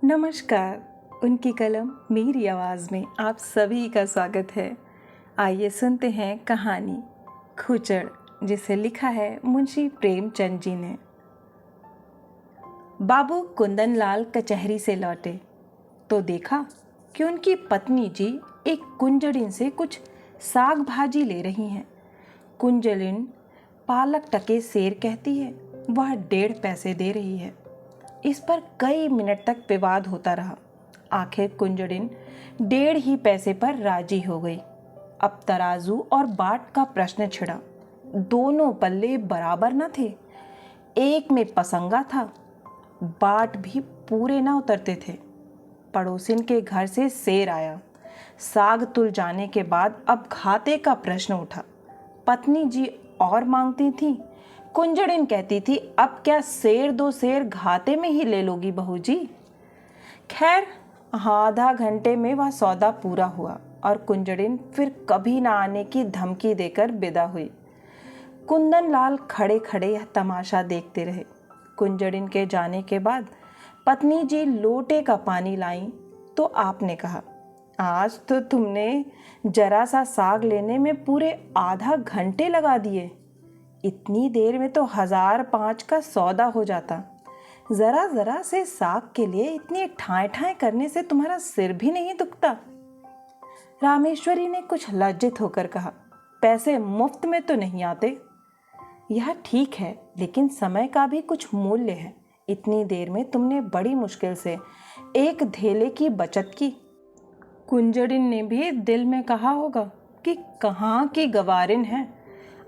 नमस्कार। उनकी कलम मेरी आवाज़ में आप सभी का स्वागत है। आइए सुनते हैं कहानी खुचड़, जिसे लिखा है मुंशी प्रेमचंद जी ने। बाबू कुंदन लाल कचहरी से लौटे तो देखा कि उनकी पत्नी जी एक कुंजड़िन से कुछ साग भाजी ले रही हैं। कुंजड़िन पालक टके सेर कहती है, वह 1.5 पैसे दे रही है। इस पर कई मिनट तक विवाद होता रहा। आखिर कुंजड़िन 1.5 ही पैसे पर राजी हो गई। अब तराजू और बाट का प्रश्न छिड़ा। दोनों पल्ले बराबर न थे। एक में पसंगा था, बाट भी पूरे न उतरते थे। पड़ोसिन के घर से सेर आया। साग तुल जाने के बाद अब घाटे का प्रश्न उठा। पत्नी जी और मांगती थी। कुंजड़िन कहती थी, अब क्या सेर 2 सेर घाटे में ही ले लोगी बहू जी। खैर, आधा घंटे में वह सौदा पूरा हुआ और कुंजड़िन फिर कभी ना आने की धमकी देकर विदा हुई। कुंदन लाल खड़े खड़े यह तमाशा देखते रहे। कुंजड़िन के जाने के बाद पत्नी जी लोटे का पानी लाई तो आपने कहा, आज तो तुमने जरा सा साग लेने में पूरे आधा घंटे लगा दिए। इतनी देर में तो 1005 का सौदा हो जाता। जरा जरा से साग के लिए इतनी ठाए ठाए करने से तुम्हारा सिर भी नहीं दुखता। रामेश्वरी ने कुछ लज्जित होकर कहा, पैसे मुफ्त में तो नहीं आते। यह ठीक है, लेकिन समय का भी कुछ मूल्य है। इतनी देर में तुमने बड़ी मुश्किल से एक धेले की बचत की। कुंजड़िन ने भी दिल में कहा होगा कि कहाँ की गवारिन है,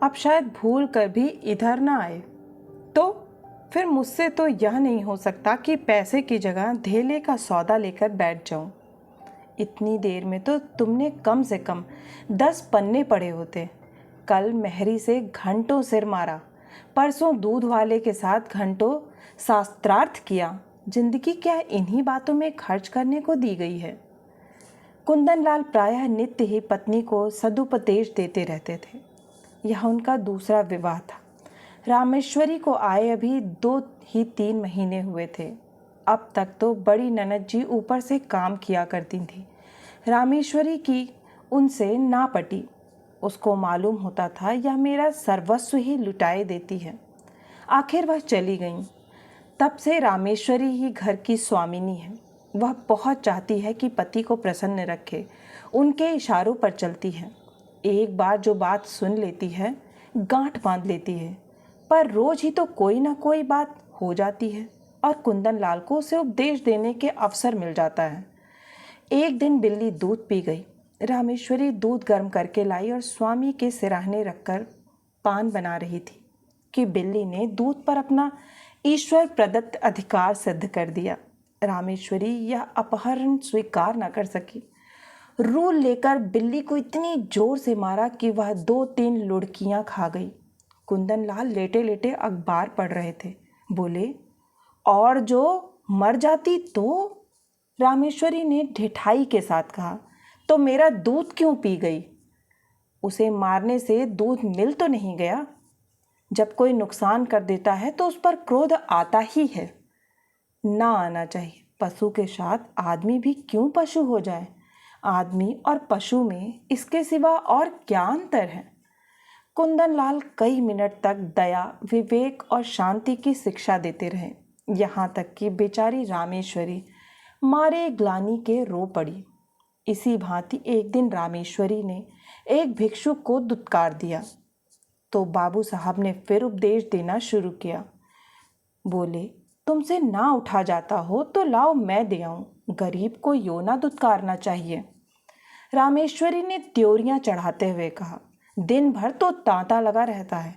अब शायद भूल कर भी इधर ना आए। तो फिर मुझसे तो यह नहीं हो सकता कि पैसे की जगह धेले का सौदा लेकर बैठ जाऊं। इतनी देर में तो तुमने कम से कम 10 पन्ने पड़े होते। कल मेहरी से घंटों सिर मारा, परसों दूध वाले के साथ घंटों शास्त्रार्थ किया। जिंदगी क्या इन्हीं बातों में खर्च करने को दी गई है। कुंदन लाल प्रायः नित्य ही पत्नी को सदुपदेश देते रहते थे। यह उनका दूसरा विवाह था। रामेश्वरी को आए अभी 2 ही 3 महीने हुए थे। अब तक तो बड़ी ननद जी ऊपर से काम किया करती थी। रामेश्वरी की उनसे ना पटी। उसको मालूम होता था यह मेरा सर्वस्व ही लुटाए देती है। आखिर वह चली गई। तब से रामेश्वरी ही घर की स्वामिनी है। वह बहुत चाहती है कि पति को प्रसन्न रखे, उनके इशारों पर चलती है। एक बार जो बात सुन लेती है, गांठ बांध लेती है। पर रोज ही तो कोई ना कोई बात हो जाती है और कुंदन लाल को उसे उपदेश देने के अवसर मिल जाता है। एक दिन बिल्ली दूध पी गई। रामेश्वरी दूध गर्म करके लाई और स्वामी के सिराहने रखकर पान बना रही थी कि बिल्ली ने दूध पर अपना ईश्वर प्रदत्त अधिकार सिद्ध कर दिया। रामेश्वरी यह अपहरण स्वीकार न कर सकी। रूल लेकर बिल्ली को इतनी जोर से मारा कि वह 2-3 लुढ़कियां खा गई। कुंदन लाल लेटे लेटे अखबार पढ़ रहे थे। बोले, और जो मर जाती तो? रामेश्वरी ने ढिठाई के साथ कहा, तो मेरा दूध क्यों पी गई? उसे मारने से दूध मिल तो नहीं गया। जब कोई नुकसान कर देता है तो उस पर क्रोध आता ही है। ना आना चाहिए। पशु के साथ आदमी भी क्यों पशु हो जाए? आदमी और पशु में इसके सिवा और क्या अंतर है? कुंदन लाल कई मिनट तक दया, विवेक और शांति की शिक्षा देते रहे। यहाँ तक कि बेचारी रामेश्वरी मारे ग्लानि के रो पड़ी। इसी भांति एक दिन रामेश्वरी ने एक भिक्षुक को दुत्कार दिया तो बाबू साहब ने फिर उपदेश देना शुरू किया। बोले, तुमसे ना उठा जाता हो तो लाओ मैं दे आऊं। गरीब को यो ना दुत्कारना चाहिए। रामेश्वरी ने त्योरियां चढ़ाते हुए कहा, दिन भर तो तांता लगा रहता है,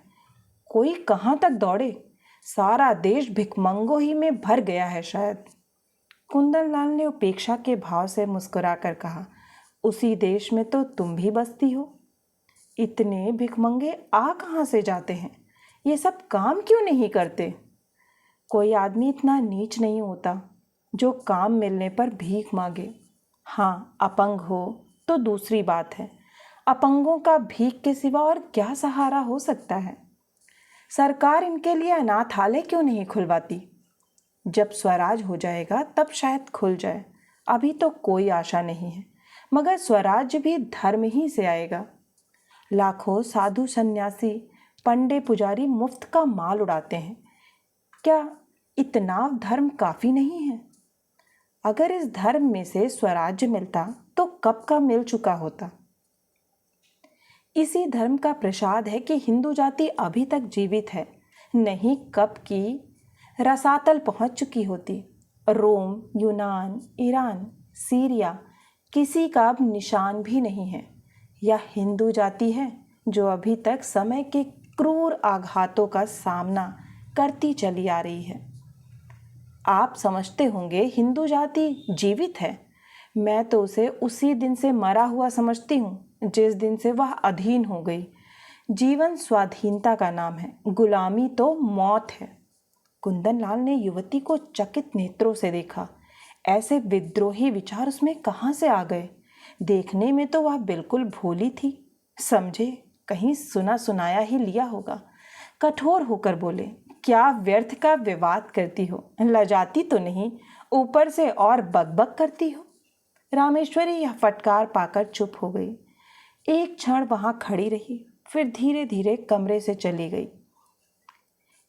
कोई कहाँ तक दौड़े? सारा देश भिखमंगों ही में भर गया है शायद। कुंदन लाल ने उपेक्षा के भाव से मुस्कुराकर कहा, उसी देश में तो तुम भी बसती हो। इतने भिखमंगे आ कहाँ से जाते हैं? ये सब काम क्यों नहीं करते? कोई आदमी इतना नीच नहीं होता जो काम मिलने पर भीख मांगे। हाँ, अपंग हो तो दूसरी बात है। अपंगों का भीख के सिवा और क्या सहारा हो सकता है? सरकार इनके लिए अनाथालय क्यों नहीं खुलवाती? जब स्वराज हो जाएगा तब शायद खुल जाए। अभी तो कोई आशा नहीं है, मगर स्वराज्य भी धर्म ही से आएगा। लाखों साधु सन्यासी पंडे पुजारी मुफ्त का माल उड़ाते हैं। क्या इतना धर्म काफी नहीं है? अगर इस धर्म में से स्वराज्य मिलता तो कब का मिल चुका होता। इसी धर्म का प्रसाद है कि हिंदू जाति अभी तक जीवित है, नहीं कब की रसातल पहुंच चुकी होती। रोम, यूनान, ईरान, सीरिया, किसी का अब निशान भी नहीं है। यह हिंदू जाति है जो अभी तक समय के क्रूर आघातों का सामना करती चली आ रही है। आप समझते होंगे हिंदू जाति जीवित है। मैं तो उसे उसी दिन से मरा हुआ समझती हूँ जिस दिन से वह अधीन हो गई। जीवन स्वाधीनता का नाम है, गुलामी तो मौत है। कुंदन लाल ने युवती को चकित नेत्रों से देखा। ऐसे विद्रोही विचार उसमें कहाँ से आ गए? देखने में तो वह बिल्कुल भोली थी। समझे कहीं सुना सुनाया ही लिया होगा। कठोर होकर बोले, क्या व्यर्थ का विवाद करती हो? लजाती तो नहीं, ऊपर से और बकबक करती हो। रामेश्वरी यह फटकार पाकर चुप हो गई। एक क्षण वहां खड़ी रही, फिर धीरे धीरे कमरे से चली गई।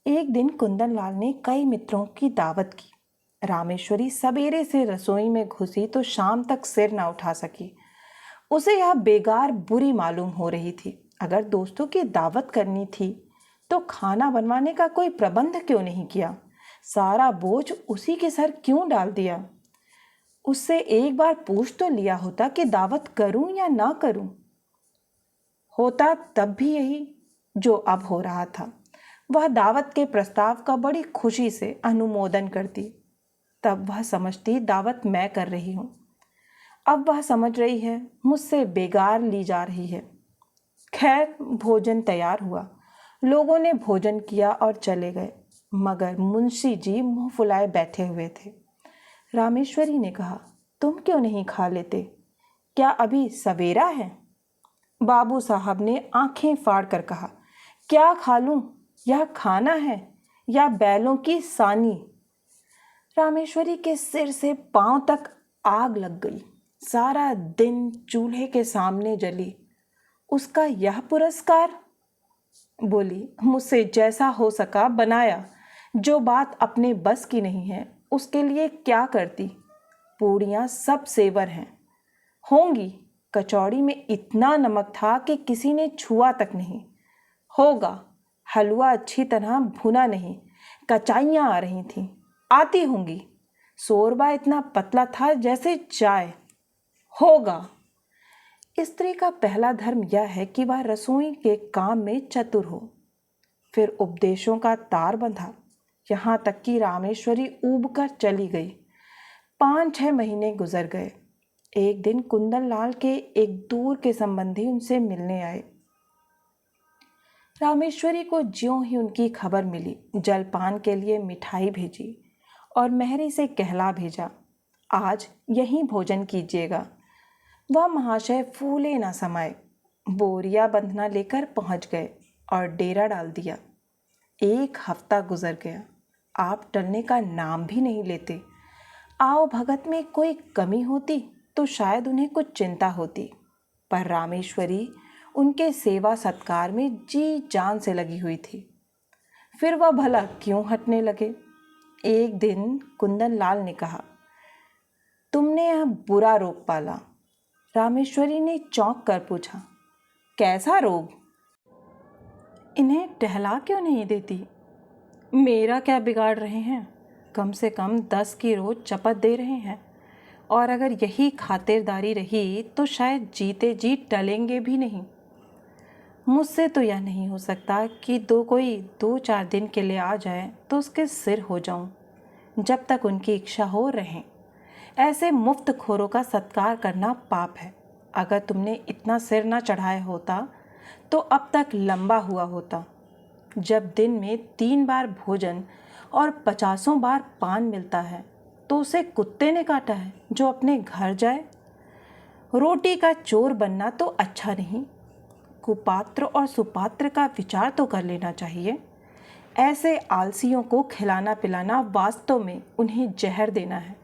एक दिन कुंदन लाल ने कई मित्रों की दावत की। रामेश्वरी सवेरे से रसोई में घुसी तो शाम तक सिर न उठा सकी। उसे यह बेगार बुरी मालूम हो रही थी। अगर दोस्तों की दावत करनी थी तो खाना बनवाने का कोई प्रबंध क्यों नहीं किया? सारा बोझ उसी के सर क्यों डाल दिया? उससे एक बार पूछ तो लिया होता कि दावत करूं या ना करूं। होता तब भी यही जो अब हो रहा था। वह दावत के प्रस्ताव का बड़ी खुशी से अनुमोदन करती। तब वह समझती दावत मैं कर रही हूं। अब वह समझ रही है मुझसे बेगार ली जा रही है। खैर, भोजन तैयार हुआ। लोगों ने भोजन किया और चले गए, मगर मुंशी जी मुंह फुलाए बैठे हुए थे। रामेश्वरी ने कहा, तुम क्यों नहीं खा लेते? क्या अभी सवेरा है? बाबू साहब ने आंखें फाड़ कर कहा, क्या खा लूं? यह खाना है या बैलों की सानी? रामेश्वरी के सिर से पांव तक आग लग गई। सारा दिन चूल्हे के सामने जली। उसका यह पुरस्कार? बोली, मुझसे जैसा हो सका बनाया। जो बात अपने बस की नहीं है उसके लिए क्या करती? पूड़ियाँ सब सेवर हैं, होंगी। कचौड़ी में इतना नमक था कि किसी ने छुआ तक नहीं। होगा। हलवा अच्छी तरह भुना नहीं, कचाइयाँ आ रही थीं, आती होंगी। शोरबा इतना पतला था जैसे चाय। होगा। स्त्री का पहला धर्म यह है कि वह रसोई के काम में चतुर हो। फिर उपदेशों का तार बंधा, यहाँ तक कि रामेश्वरी ऊब कर चली गई। 5-6 महीने गुजर गए। एक दिन कुंदन लाल के एक दूर के संबंधी उनसे मिलने आए। रामेश्वरी को ज्यों ही उनकी खबर मिली, जलपान के लिए मिठाई भेजी और मेहरी से कहला भेजा, आज यहीं भोजन कीजिएगा। वह महाशय फूले न समाये, बोरिया बंधना लेकर पहुंच गए और डेरा डाल दिया। 1 हफ्ता गुजर गया। आप टलने का नाम भी नहीं लेते। आओ भगत में कोई कमी होती तो शायद उन्हें कुछ चिंता होती, पर रामेश्वरी उनके सेवा सत्कार में जी जान से लगी हुई थी। फिर वह भला क्यों हटने लगे? एक दिन कुंदन लाल ने कहा, तुमने यह बुरा रोग पाला। रामेश्वरी ने चौंक कर पूछा, कैसा रोग? इन्हें टहला क्यों नहीं देती? मेरा क्या बिगाड़ रहे हैं? कम से कम 10 की रोज चपत दे रहे हैं, और अगर यही खातिरदारी रही तो शायद जीते जी टलेंगे भी नहीं। मुझसे तो यह नहीं हो सकता कि कोई 2-4 दिन के लिए आ जाए तो उसके सिर हो जाऊं। जब तक उनकी इच्छा हो रहें। ऐसे मुफ्त खोरों का सत्कार करना पाप है। अगर तुमने इतना सिर न चढ़ाया होता तो अब तक लंबा हुआ होता। जब दिन में 3 बार भोजन और 50 बार पान मिलता है तो उसे कुत्ते ने काटा है जो अपने घर जाए। रोटी का चोर बनना तो अच्छा नहीं। कुपात्र और सुपात्र का विचार तो कर लेना चाहिए। ऐसे आलसियों को खिलाना पिलाना वास्तव में उन्हें जहर देना है।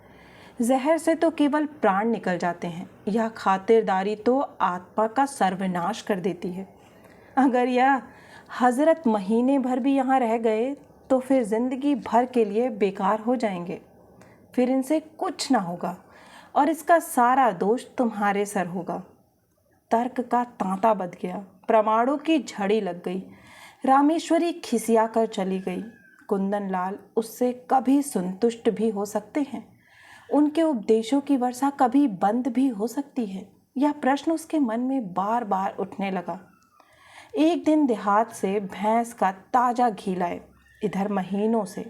जहर से तो केवल प्राण निकल जाते हैं, यह खातिरदारी तो आत्मा का सर्वनाश कर देती है। अगर यह हजरत महीने भर भी यहाँ रह गए तो फिर ज़िंदगी भर के लिए बेकार हो जाएंगे। फिर इनसे कुछ ना होगा और इसका सारा दोष तुम्हारे सर होगा। तर्क का तांता बज गया, प्रमाणों की झड़ी लग गई। रामेश्वरी खिसिया कर चली गई। कुंदनलाल उससे कभी संतुष्ट भी हो सकते हैं, उनके उपदेशों की वर्षा कभी बंद भी हो सकती है। यह प्रश्न उसके मन में बार बार उठने लगा। एक दिन देहात से भैंस का ताज़ा घी लाए। इधर महीनों से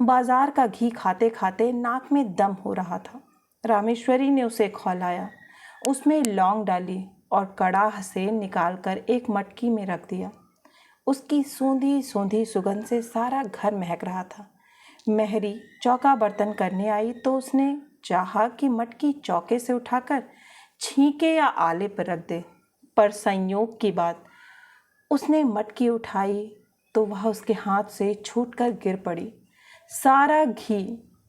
बाजार का घी खाते खाते नाक में दम हो रहा था। रामेश्वरी ने उसे खौलाया, उसमें लौंग डाली और कड़ाह से निकालकर एक मटकी में रख दिया। उसकी सूंधी सूंधी सुगंध से सारा घर महक रहा था। मेहरी चौका बर्तन करने आई तो उसने चाहा कि मटकी चौके से उठाकर छींके या आले पर रख दे, पर संयोग की बात, उसने मटकी उठाई तो वह उसके हाथ से छूटकर गिर पड़ी। सारा घी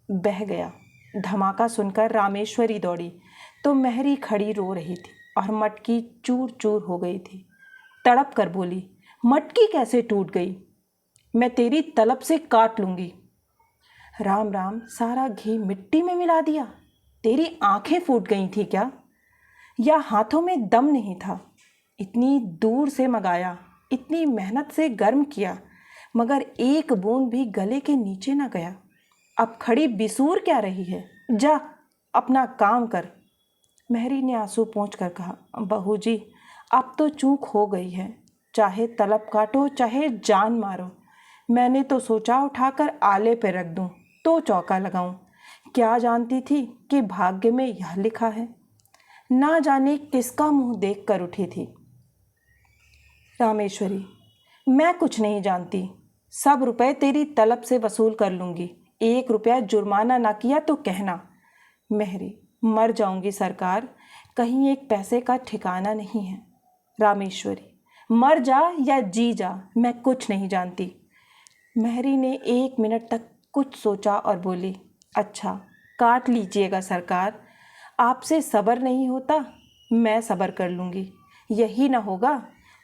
बह गया। धमाका सुनकर रामेश्वरी दौड़ी तो मेहरी खड़ी रो रही थी और मटकी चूर चूर हो गई थी। तड़प कर बोली, मटकी कैसे टूट गई? मैं तेरी तलब से काट लूँगी। राम राम, सारा घी मिट्टी में मिला दिया? तेरी आंखें फूट गई थी क्या? या हाथों में दम नहीं था? इतनी दूर से मंगाया, इतनी मेहनत से गर्म किया, मगर एक बूंद भी गले के नीचे न गया। अब खड़ी बिसूर क्या रही है? जा अपना काम कर। मेहरी ने आंसू पोंछ कर कहा, बहू जी, अब तो चूक हो गई है। चाहे तलब काटो, चाहे जान मारो। मैंने तो सोचा उठाकर आले पे रख दूं तो चौका लगाऊं। क्या जानती थी कि भाग्य में यह लिखा है। ना जाने किसका मुंह देख कर उठी थी। रामेश्वरी, मैं कुछ नहीं जानती। सब रुपए तेरी तलब से वसूल कर लूँगी। 1 रुपया जुर्माना ना किया तो कहना। मेहरी, मर जाऊंगी सरकार, कहीं एक पैसे का ठिकाना नहीं है। रामेश्वरी, मर जा या जी जा, मैं कुछ नहीं जानती। मेहरी ने 1 मिनट तक कुछ सोचा और बोली, अच्छा काट लीजिएगा सरकार, आपसे सब्र नहीं होता, मैं सब्र कर लूँगी। यही ना होगा,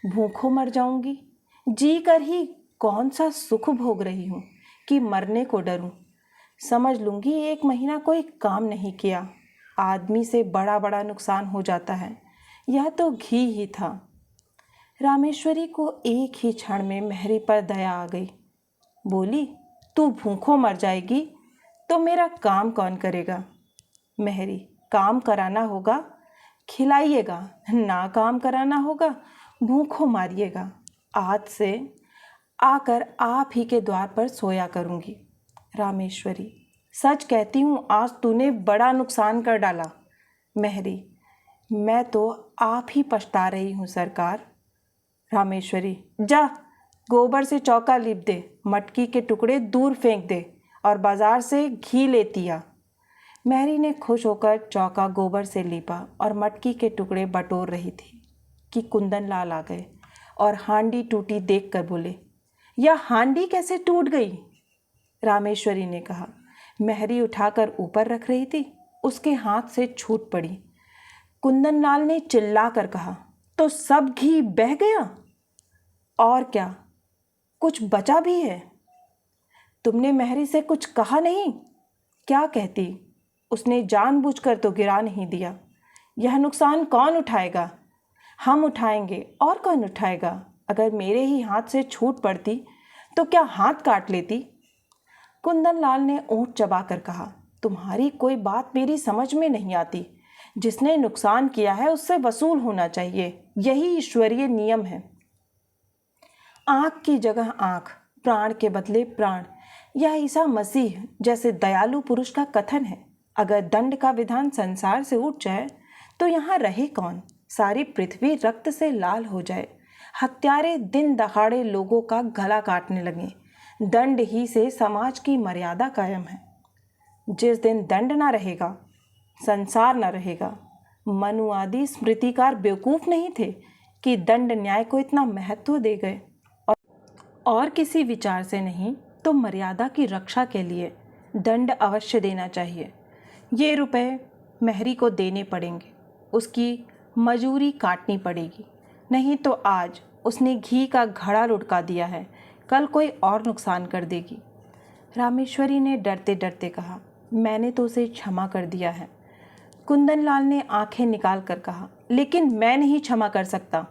भूखों मर जाऊंगी। जी कर ही कौन सा सुख भोग रही हूँ कि मरने को डरूं। समझ लूँगी 1 महीना कोई काम नहीं किया, आदमी से बड़ा बड़ा नुकसान हो जाता है। यह तो घी ही था। रामेश्वरी को एक ही क्षण में मेहरी पर दया आ गई। बोली, तू भूखों मर जाएगी तो मेरा काम कौन करेगा? मेहरी, काम कराना होगा खिलाइएगा, ना काम कराना होगा भूखों मारिएगा। आज से आकर आप ही के द्वार पर सोया करूँगी। रामेश्वरी, सच कहती हूँ, आज तूने बड़ा नुकसान कर डाला। मेहरी, मैं तो आप ही पछता रही हूँ सरकार। रामेश्वरी, जा गोबर से चौका लीप दे, मटकी के टुकड़े दूर फेंक दे और बाजार से घी लेती आ। मेहरी ने खुश होकर चौका गोबर से लीपा और मटकी के टुकड़े बटोर रही थी कि कुंदनलाल आ गए और हांडी टूटी देखकर बोले, यह हांडी कैसे टूट गई? रामेश्वरी ने कहा। मेहरी उठाकर ऊपर रख रही थी, उसके हाथ से छूट पड़ी। कुंदनलाल ने चिल्लाकर कहा, तो सब घी बह गया? और क्या, कुछ बचा भी है? तुमने मेहरी से कुछ कहा नहीं? क्या कहती? उसने जानबूझकर तो गिरा नहीं दिया। यह नुकसान कौन उठाएगा? हम उठाएंगे, और कौन उठाएगा? अगर मेरे ही हाथ से छूट पड़ती तो क्या हाथ काट लेती? कुंदनलाल ने ओंठ चबाकर कहा, तुम्हारी कोई बात मेरी समझ में नहीं आती। जिसने नुकसान किया है उससे वसूल होना चाहिए, यही ईश्वरीय नियम है। आँख की जगह आँख, प्राण के बदले प्राण, यह ईसा मसीह जैसे दयालु पुरुष का कथन है। अगर दंड का विधान संसार से उठ जाए तो यहाँ रहे कौन? सारी पृथ्वी रक्त से लाल हो जाए, हत्यारे दिन दहाड़े लोगों का गला काटने लगे। दंड ही से समाज की मर्यादा कायम है। जिस दिन दंड ना रहेगा, संसार ना रहेगा। मनु आदि स्मृतिकार बेवकूफ़ नहीं थे कि दंड न्याय को इतना महत्व दे गए। और किसी विचार से नहीं तो मर्यादा की रक्षा के लिए दंड अवश्य देना चाहिए। ये रुपए मेहरी को देने पड़ेंगे, उसकी मजूरी काटनी पड़ेगी, नहीं तो आज उसने घी का घड़ा लुढ़का दिया है, कल कोई और नुकसान कर देगी। रामेश्वरी ने डरते डरते कहा, मैंने तो उसे क्षमा कर दिया है। कुंदनलाल ने आंखें निकाल कर कहा, लेकिन मैं नहीं क्षमा कर सकता।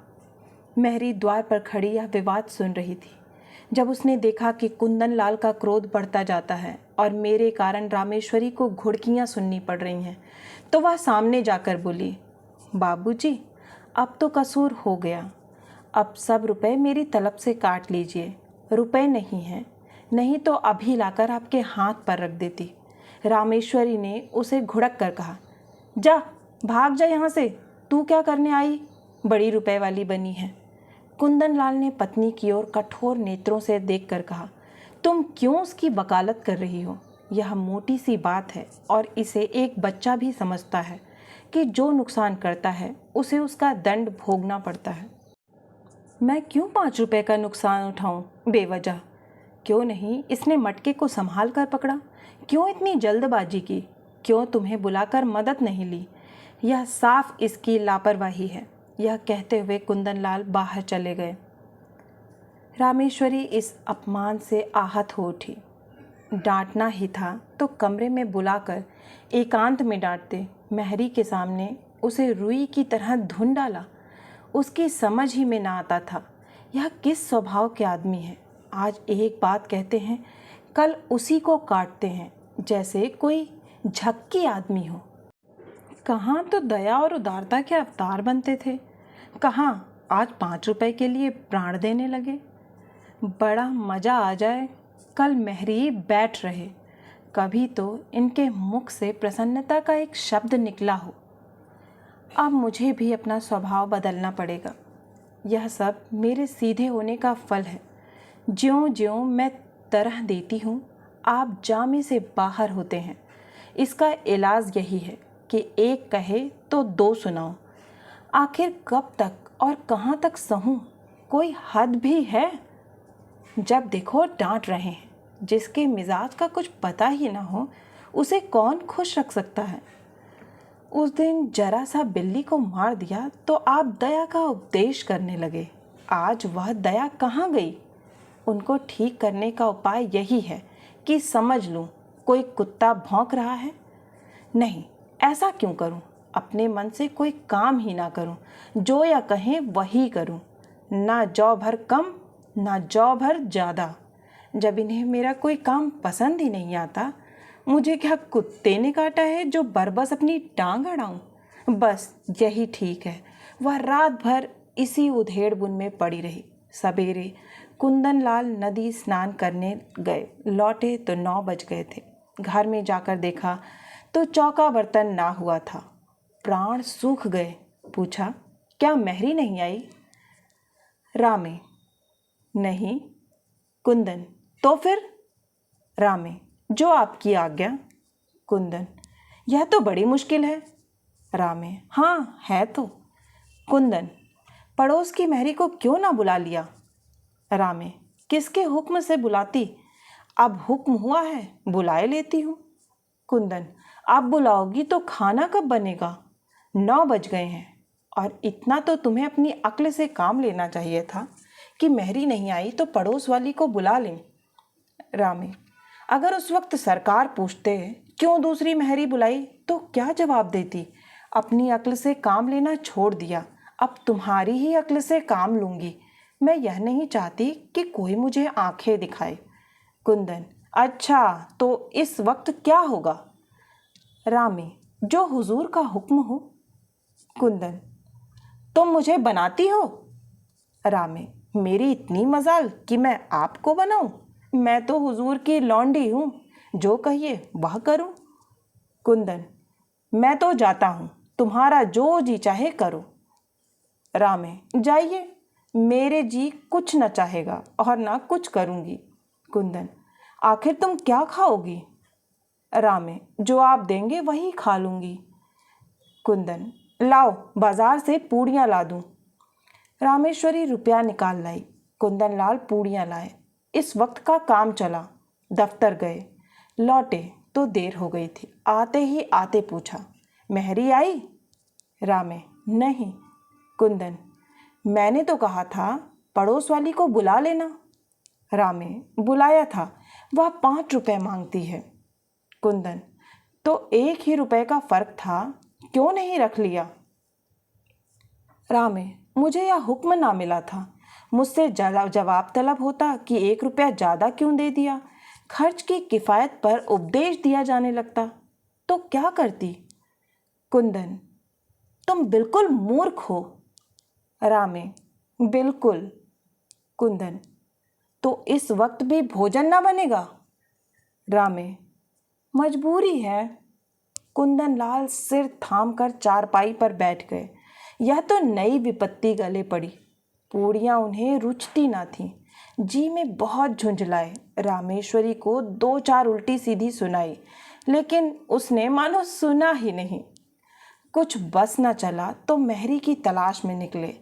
मेहरी द्वार पर खड़ी यह विवाद सुन रही थी। जब उसने देखा कि कुंदनलाल का क्रोध बढ़ता जाता है और मेरे कारण रामेश्वरी को घुड़कियां सुननी पड़ रही हैं, तो वह सामने जाकर बोली, बाबूजी, अब तो कसूर हो गया, अब सब रुपए मेरी तलब से काट लीजिए। रुपए नहीं हैं, नहीं तो अभी लाकर आपके हाथ पर रख देती। रामेश्वरी ने उसे घुड़क कर कहा, जा भाग जा यहाँ से, तू क्या करने आई, बड़ी रुपए वाली बनी है। कुंदनलाल ने पत्नी की ओर कठोर नेत्रों से देखकर कहा, तुम क्यों उसकी वकालत कर रही हो? यह मोटी सी बात है और इसे एक बच्चा भी समझता है कि जो नुकसान करता है उसे उसका दंड भोगना पड़ता है। मैं क्यों 5 रुपए का नुकसान उठाऊं बेवजह? क्यों नहीं इसने मटके को संभाल कर पकड़ा? क्यों इतनी जल्दबाजी की? क्यों तुम्हें बुलाकर मदद नहीं ली? यह साफ इसकी लापरवाही है। यह कहते हुए कुंदनलाल बाहर चले गए। रामेश्वरी इस अपमान से आहत हो उठी। डांटना ही था तो कमरे में बुलाकर एकांत में डांटते। मेहरी के सामने उसे रुई की तरह धुन डाला। उसकी समझ ही में ना आता था यह किस स्वभाव के आदमी है। आज एक बात कहते हैं, कल उसी को काटते हैं, जैसे कोई झक्की आदमी हो। कहाँ तो दया और उदारता के अवतार बनते थे, कहाँ आज 5 रुपए के लिए प्राण देने लगे। बड़ा मज़ा आ जाए कल मेहरी बैठ रहे, कभी तो इनके मुख से प्रसन्नता का एक शब्द निकला हो। अब मुझे भी अपना स्वभाव बदलना पड़ेगा। यह सब मेरे सीधे होने का फल है। ज्यों-ज्यों मैं तरह देती हूँ, आप जामे से बाहर होते हैं। इसका इलाज यही है कि एक कहे तो 2 सुनाओ। आखिर कब तक और कहाँ तक सहूँ? कोई हद भी है? जब देखो डांट रहे हैं। जिसके मिजाज का कुछ पता ही ना हो, उसे कौन खुश रख सकता है? उस दिन जरा सा बिल्ली को मार दिया तो आप दया का उपदेश करने लगे। आज वह दया कहाँ गई? उनको ठीक करने का उपाय यही है कि समझ लूँ कोई कुत्ता भौंक रहा है। नहीं, ऐसा क्यों करूँ? अपने मन से कोई काम ही ना करूँ, जो या कहें वही करूँ। ना जौ भर कम, ना जौ भर ज़्यादा। जब इन्हें मेरा कोई काम पसंद ही नहीं आता, मुझे क्या कुत्ते ने काटा है जो बरबस अपनी टांग अड़ाऊं? बस यही ठीक है। वह रात भर इसी उधेड़ बुन में पड़ी रही। सवेरे कुंदनलाल नदी स्नान करने गए, लौटे तो 9 बज गए थे। घर में जाकर देखा तो चौका बर्तन ना हुआ था। प्राण सूख गए। पूछा, क्या मेहरी नहीं आई? रामे, नहीं। कुंदन, तो फिर? रामे, जो आपकी आज्ञा। कुंदन, यह तो बड़ी मुश्किल है। रामे, हाँ है तो। कुंदन, पड़ोस की मेहरी को क्यों ना बुला लिया? रामे, किसके हुक्म से बुलाती? अब हुक्म हुआ है, बुलाए लेती हूँ। कुंदन, आप बुलाओगी तो खाना कब बनेगा? 9 बज गए हैं और इतना तो तुम्हें अपनी अक्ल से काम लेना चाहिए था कि मेहरी नहीं आई तो पड़ोस वाली को बुला लें। रामे, अगर उस वक्त सरकार पूछते क्यों दूसरी मेहरी बुलाई तो क्या जवाब देती? अपनी अक्ल से काम लेना छोड़ दिया, अब तुम्हारी ही अक्ल से काम लूँगी। मैं यह नहीं चाहती कि कोई मुझे आंखें दिखाए। कुंदन, अच्छा तो इस वक्त क्या होगा? रामे, जो हुजूर का हुक्म हो। कुंदन, तुम मुझे बनाती हो? रामे, मेरी इतनी मजाल कि मैं आपको बनाऊं? मैं तो हुजूर की लौंडी हूँ, जो कहिए वह करूं। कुंदन, मैं तो जाता हूँ, तुम्हारा जो जी चाहे करो। रामे, जाइए, मेरे जी कुछ न चाहेगा और ना कुछ करूँगी। कुंदन, आखिर तुम क्या खाओगी? रामे, जो आप देंगे वही खा लूँगी। कुंदन, लाओ बाजार से पूड़ियाँ ला दूँ। रामेश्वरी रुपया निकाल लाई। कुंदनलाल पूड़ियाँ लाए। इस वक्त का काम चला। दफ्तर गए, लौटे तो देर हो गई थी। आते ही आते पूछा, मेहरी आई? रामे, नहीं। कुंदन, मैंने तो कहा था पड़ोस वाली को बुला लेना। रामे, बुलाया था, वह 5 रुपए मांगती है। कुंदन, तो 1 ही रुपए का फर्क था, क्यों नहीं रख लिया? रामे, मुझे यह हुक्म ना मिला था। मुझसे जवाब तलब होता कि 1 रुपया ज़्यादा क्यों दे दिया। खर्च की किफ़ायत पर उपदेश दिया जाने लगता तो क्या करती? कुंदन, तुम बिल्कुल मूर्ख हो। रामे, बिल्कुल। कुंदन, तो इस वक्त भी भोजन ना बनेगा? रामे, मजबूरी है। कुंदन लाल सिर थामकर चारपाई पर बैठ गए। यह तो नई विपत्ति गले पड़ी। पूड़ियाँ उन्हें रुचती ना थीं। जी में बहुत झुंझलाए। रामेश्वरी को 2-4 उल्टी सीधी सुनाई, लेकिन उसने मानो सुना ही नहीं। कुछ बस न चला तो मेहरी की तलाश में निकले।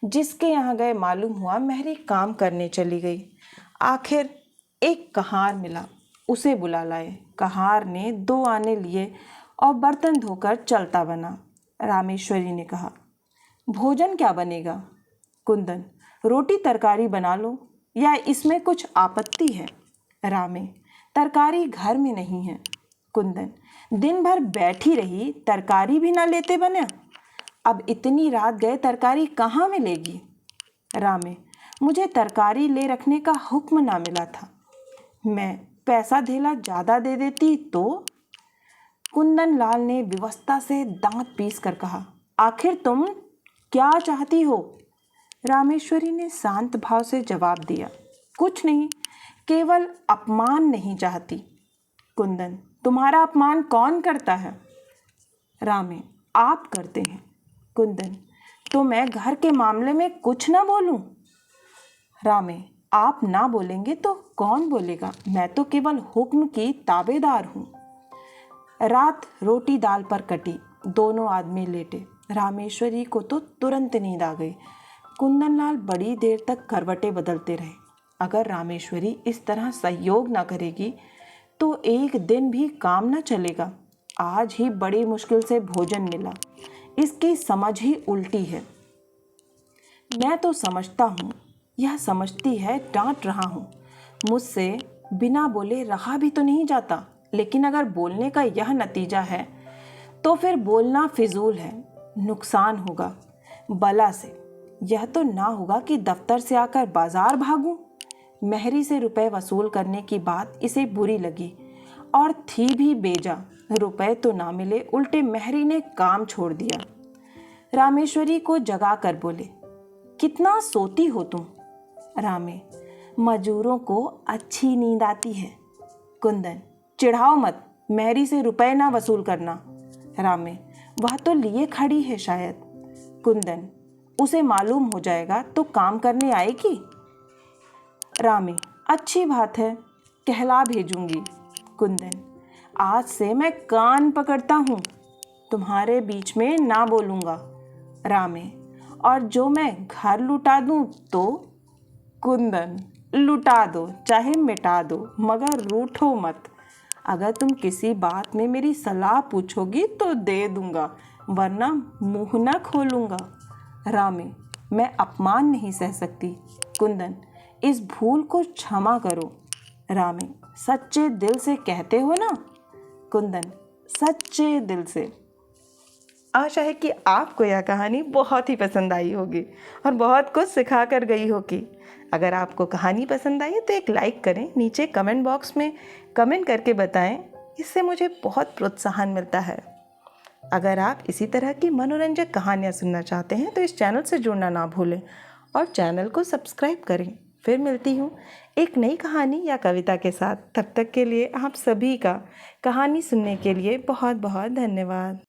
जिसके यहाँ गए मालूम हुआ मेहरी काम करने चली गई। आखिर एक कहार मिला, उसे बुला लाए। कहार ने 2 आने लिए और बर्तन धोकर चलता बना। रामेश्वरी ने कहा, भोजन क्या बनेगा? कुंदन, रोटी तरकारी बना लो, या इसमें कुछ आपत्ति है? रामे, तरकारी घर में नहीं है। कुंदन, दिन भर बैठी रही, तरकारी भी ना लेते बना? अब इतनी रात गए तरकारी कहाँ मिलेगी? रामे, मुझे तरकारी ले रखने का हुक्म ना मिला था। मैं पैसा धेला ज़्यादा दे देती तो? कुंदन लाल ने विवशता से दांत पीस कर कहा, आखिर तुम क्या चाहती हो? रामेश्वरी ने शांत भाव से जवाब दिया, कुछ नहीं, केवल अपमान नहीं चाहती। कुंदन, तुम्हारा अपमान कौन करता है? रामे, आप करते हैं। कुंदन, तो मैं घर के मामले में कुछ ना बोलूं? रामे, आप ना बोलेंगे तो कौन बोलेगा? मैं तो केवल हुक्म की ताबेदार हूँ। रात रोटी दाल पर कटी। दोनों आदमी लेटे। रामेश्वरी को तो तुरंत नींद आ गई। कुंदनलाल बड़ी देर तक करवटें बदलते रहे। अगर रामेश्वरी इस तरह सहयोग ना करेगी तो एक दिन भी काम न चलेगा। आज ही बड़ी मुश्किल से भोजन मिला, इसकी समझ ही उल्टी है। मैं तो समझता हूँ, यह समझती है डांट रहा हूँ। मुझसे बिना बोले रहा भी तो नहीं जाता, लेकिन अगर बोलने का यह नतीजा है तो फिर बोलना फिजूल है, नुकसान होगा बला से। यह तो ना होगा कि दफ्तर से आकर बाजार भागूं। मेहरी से रुपए वसूल करने की बात इसे बुरी लगी और थी भी बेजा। रुपए तो ना मिले, उल्टे मेहरी ने काम छोड़ दिया। रामेश्वरी को जगा कर बोले, कितना सोती हो तुम? रामे, मजूरों को अच्छी नींद आती है। कुंदन, चिढ़ाओ मत, मेहरी से रुपए ना वसूल करना। रामे, वह तो लिए खड़ी है शायद। कुंदन, उसे मालूम हो जाएगा तो काम करने आएगी। रामे, अच्छी बात है, कहला भेजूंगी। कुंदन, आज से मैं कान पकड़ता हूँ, तुम्हारे बीच में ना बोलूँगा। रामे, और जो मैं घर लुटा दूँ तो? कुंदन, लुटा दो चाहे मिटा दो, मगर रूठो मत। अगर तुम किसी बात में मेरी सलाह पूछोगी तो दे दूंगा, वरना मुंह न खोलूंगा। रामे, मैं अपमान नहीं सह सकती। कुंदन, इस भूल को क्षमा करो। रामे, सच्चे दिल से कहते हो ना? कुंदन, सच्चे दिल से। आशा है कि आपको यह कहानी बहुत ही पसंद आई होगी और बहुत कुछ सिखा कर गई होगी। अगर आपको कहानी पसंद आई तो एक लाइक करें, नीचे कमेंट बॉक्स में कमेंट करके बताएं, इससे मुझे बहुत प्रोत्साहन मिलता है। अगर आप इसी तरह की मनोरंजक कहानियाँ सुनना चाहते हैं तो इस चैनल से जुड़ना ना भूलें और चैनल को सब्सक्राइब करें। फिर मिलती हूँ एक नई कहानी या कविता के साथ। तब तक के लिए आप सभी का कहानी सुनने के लिए बहुत बहुत धन्यवाद।